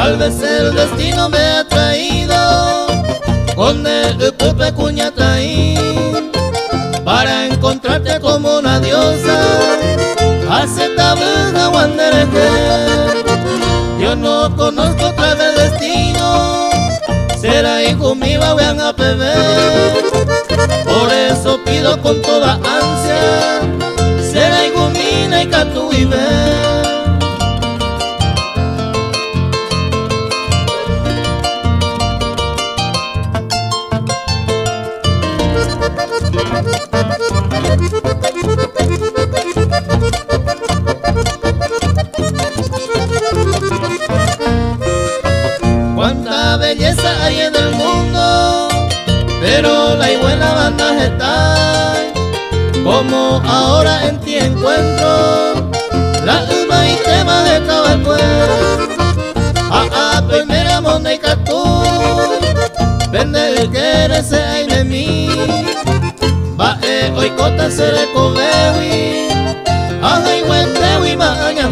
Tal vez el destino me ha traído con el pupe cuñataí para encontrarte como una diosa. Hace tabuja guandereje. Yo no conozco otra del destino. Será hijo mío, vean a beber. Por eso pido con toda ansia. Será hijo mío y catu y ver. Cuánta belleza hay en el mundo, pero la buena banda está. Como ahora en ti encuentro la alma y tema de cada cuerpo. Pues mira monda y catú, vende el que eres ay de mí. Va hoy cota se le cobewi, ay huente y mañana.